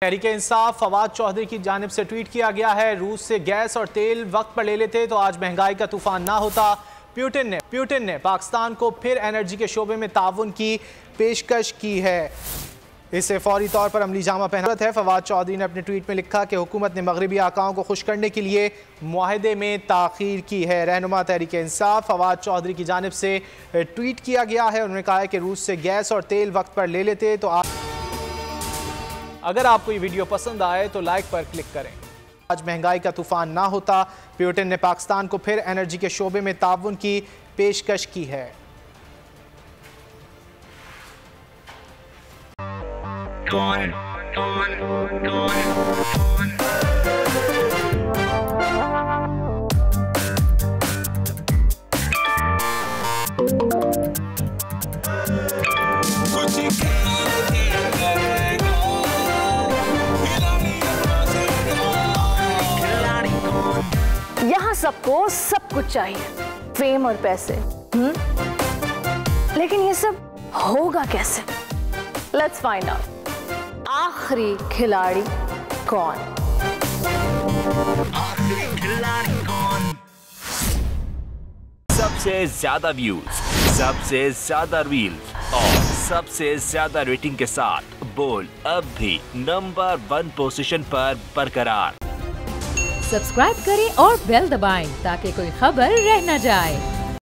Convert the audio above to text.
तहरीक इंसाफ फवाद चौधरी की जानिब से ट्वीट किया गया है, रूस से गैस और तेल वक्त पर ले लेते तो आज महंगाई का तूफान ना होता। प्यूटिन ने पाकिस्तान को फिर एनर्जी के शोबे में ताउन की पेशकश की है, इसे फौरी तौर पर अमली जामा पहना है। फवाद चौधरी ने अपने ट्वीट में लिखा कि हुकूमत ने मगरबी आकाओं को खुश करने के लिए मुआहदे में ताख़ीर की है। रहनुमा तहरीक इंसाफ फवाद चौधरी की जानिब से ट्वीट किया गया है। उन्होंने कहा है कि रूस से गैस और तेल वक्त पर ले लेते तो अगर आपको ये वीडियो पसंद आए तो लाइक पर क्लिक करें। आज महंगाई का तूफान ना होता। प्यूटिन ने पाकिस्तान को फिर एनर्जी के शोबे में ताउन की पेशकश की है। यहाँ सबको सब कुछ चाहिए, फेम और पैसे, लेकिन ये सब होगा कैसे? Let's find out. आखिरी खिलाड़ी कौन? सबसे ज्यादा व्यूज, सबसे ज्यादा रील्स और सबसे ज्यादा रेटिंग के साथ बोल्ड अब भी नंबर 1 पोजीशन पर बरकरार। सब्सक्राइब करें और बेल दबाएं ताकि कोई खबर रह न जाए।